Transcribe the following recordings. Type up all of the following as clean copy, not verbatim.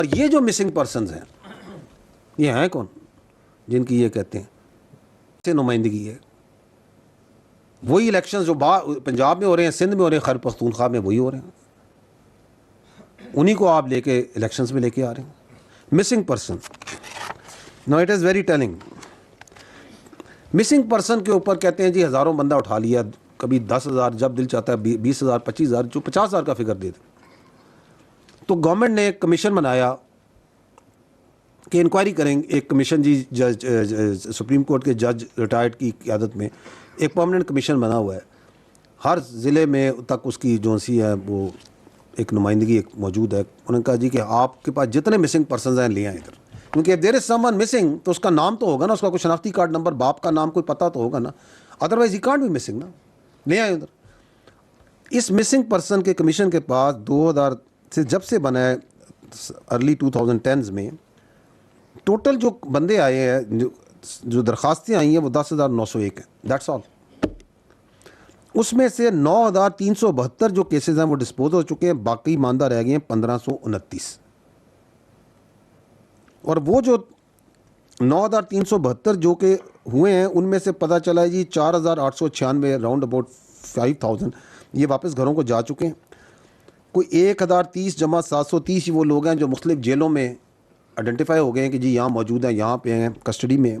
और ये जो मिसिंग पर्सन्स हैं ये हैं कौन जिनकी ये कहते हैं से नुमाइंदगी है? वही इलेक्शंस जो पंजाब में हो रहे हैं, सिंध में हो रहे हैं, खैबर पख्तूनख्वा में वही हो रहे हैं, उन्हीं को आप लेके इलेक्शंस में लेके आ रहे हैं। Missing person, no it is very telling. Missing person के ऊपर कहते हैं जी हज़ारों बंदा उठा लिया, कभी 10,000, जब दिल चाहता है 20,000, 25,000, जो 50,000 का फिगर दे दे। तो गवर्नमेंट ने एक कमीशन बनाया कि इंक्वायरी करेंगे। एक कमीशन जी जज सुप्रीम कोर्ट के जज रिटायर्ड की क़यादत में एक परमानेंट कमीशन बना हुआ है। हर ज़िले में तक उसकी जो सी है वो एक नुमाइंदगी एक मौजूद है। उन्होंने कहा जी कि आपके पास जितने मिसिंग पर्सन हैं ले आए इधर, क्योंकि देयर इज समवन मिसिंग तो उसका नाम तो होगा ना, उसका कोई शनाख्ती कार्ड नंबर, बाप का नाम कोई पता तो होगा ना, अदरवाइज ही कांट भी मिसिंग ना। ले आए उधर। इस मिसिंग पर्सन के कमीशन के पास 2000 से जब से बना है, अर्ली 2010s में टोटल जो बंदे आए हैं, जो दरखास्तें आई हैं वो 10,901 हैं, दैट्स ऑल। उसमें से 9,372 जो केसेस हैं वो डिस्पोज हो चुके हैं, बाकी मानदा रह गए हैं 1,529। और वो जो 9,372 जो के हुए हैं उनमें से पता चला है जी 4,896 राउंड अबाउट 5,000 ये वापस घरों को जा चुके हैं। कोई 1,030 जमा 730 वो लोग हैं जो मुख्तलिफ जेलों में आइडेंटिफाई हो गए हैं कि जी यहाँ मौजूद हैं, यहाँ पे हैं, कस्टडी में।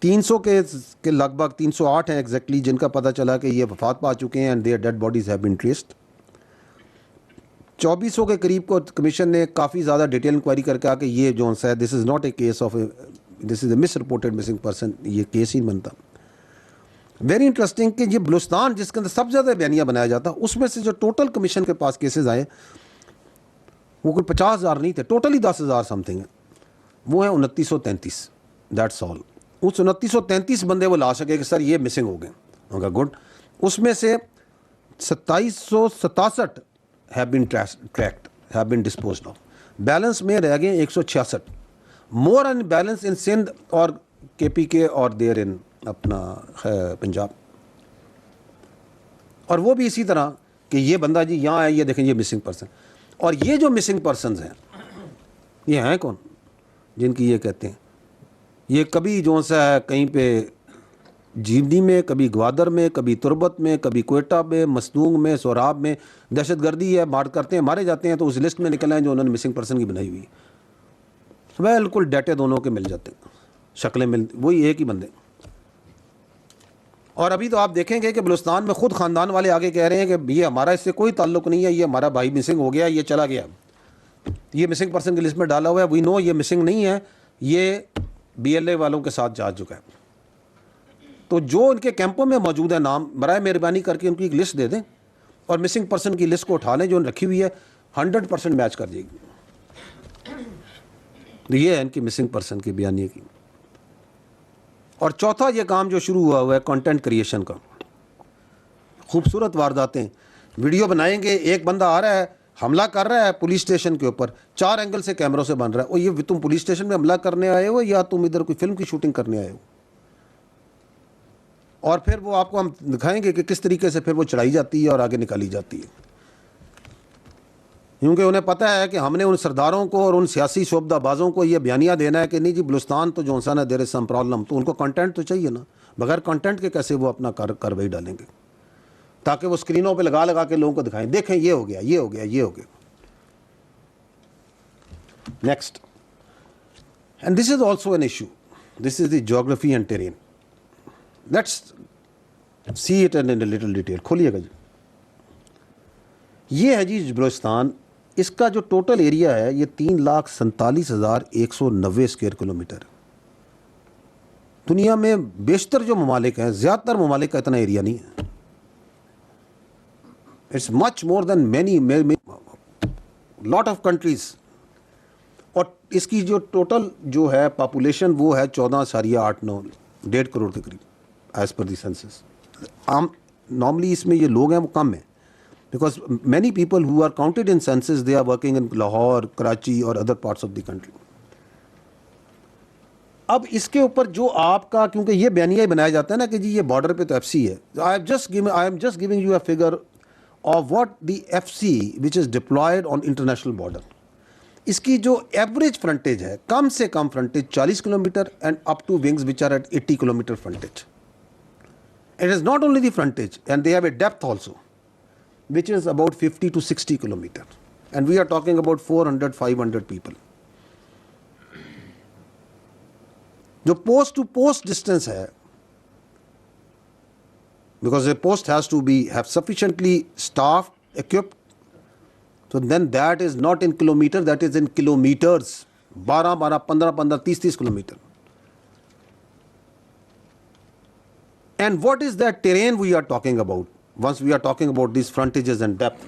300 के लगभग 308 हैं एग्जैक्टली जिनका पता चला कि ये वफात पा चुके हैं and their dead bodies have been traced. 2400 के करीब को कमीशन ने काफ़ी ज़्यादा डिटेल इंक्वायरी करके कहा कि ये जो है this is not a case of this is a miss reported missing person, ये केस ही बनता। वेरी इंटरेस्टिंग कि ये बलूचिस्तान जिसके अंदर सबसे ज़्यादा बयानिया बनाया जाता, उसमें से जो टोटल कमीशन के पास केसेस आए वो कोई 50,000 नहीं थे, टोटली 10,000 समथिंग है। वो है 2933, दैट्स ऑल। उस 2933 बंदे वो ला सके कि सर ये मिसिंग हो गए, उनका गुड। उसमें से 2767 have been tracked, have been disposed of. Balance में रह गए 166, more an balance in Sindh और KPK और देयर इन अपना पंजाब। और वो भी इसी तरह कि ये बंदा जी यहाँ है, ये देखें ये मिसिंग पर्सन। और ये जो मिसिंग पर्सनस हैं ये हैं कौन जिनकी ये कहते हैं, ये कभी जो सा है कहीं पे जीवनी में, कभी ग्वादर में, कभी तुरबत में, कभी कोयटा में, मसदूंग में, सोराब में दहशतगर्दी है, मार करते हैं, मारे जाते हैं, तो उस लिस्ट में निकल आए जो उन्होंने मिसिंग पर्सन की बनाई हुई। बिल्कुल डेटे दोनों के मिल जाते हैं, शक्लें मिल, वही एक ही बंदे। और अभी तो आप देखेंगे कि बलूचिस्तान में खुद ख़ानदान वाले आगे कह रहे हैं कि ये हमारा इससे कोई ताल्लुक़ नहीं है, ये हमारा भाई मिसिंग हो गया, ये चला गया, ये मिसिंग पर्सन की लिस्ट में डाला हुआ है, वी नो ये मिसिंग नहीं है, ये BLA वालों के साथ जा चुका है। तो जो उनके कैंपों में मौजूद है नाम, बराए मेहरबानी करके उनकी एक लिस्ट दे दें और मिसिंग पर्सन की लिस्ट को उठा लें जो रखी हुई है, 100% मैच कर जाएगी। तो ये है इनकी मिसिंग पर्सन की बयानी की। और चौथा ये काम जो शुरू हुआ है कंटेंट क्रिएशन का, खूबसूरत वारदातें, वीडियो बनाएंगे, एक बंदा आ रहा है हमला कर रहा है पुलिस स्टेशन के ऊपर, 4 एंगल से कैमरों से बन रहा है, और ये तुम पुलिस स्टेशन में हमला करने आए हो या तुम इधर कोई फिल्म की शूटिंग करने आए हो। और फिर वो आपको हम दिखाएंगे कि किस तरीके से फिर वो चढ़ाई जाती है और आगे निकाली जाती है, क्योंकि उन्हें पता है कि हमने उन सरदारों को और उन सियासी शोबदाबाजों को ये बयानिया देना है कि नहीं जी बलूचिस्तान तो जो सा ना देर इज सम प्रॉब्लम, तो उनको कंटेंट तो चाहिए ना, बगैर कंटेंट के कैसे वो अपना कार्रवाई डालेंगे, ताकि वो स्क्रीनों पे लगा लगा के लोगों को दिखाएं, देखें ये हो गया, ये हो गया, ये हो गया। Next, and this is also an issue, this is the geography and terrain. Let's see it in little detail. खोलिएगा जी, ये है जी बलूचिस्तान। इसका जो टोटल एरिया है ये 3,47,190 स्क्वायर किलोमीटर। दुनिया में बेशतर जो ममालिक हैं, ज़्यादातर ममालिक का इतना एरिया नहीं है। It's much more than many lot of countries. और इसकी जो टोटल जो है पॉपुलेशन वो है 14.89 1.5 करोड़ के करीब एज पर दी सेंसस। आम नॉर्मली इसमें ये लोग हैं वो कम है, because many people who are counted in census they are working in Lahore, Karachi or other parts of the country. अब इसके ऊपर जो आपका, क्योंकि ये बयानिया ही बनाया जाता है ना कि जी ये बॉर्डर पे तो FC है, I am just giving you a figure of what the FC which is deployed on international border. इसकी जो एवरेज फ्रंटेज है, कम से कम frontage 40 kilometre and up to wings which are at 80 kilometre frontage. It is not only the frontage, and they have a depth also, which is about 50 to 60 kilometer. And we are talking about 400, 500 people. जो post to post distance है, because a post has to have sufficiently staff equipped, so then that is not in kilometer, that is in kilometers. 12, 12, 15, 15, 30, 30 kilometer. And what is that terrain we are talking about once we are talking about these frontages and depth?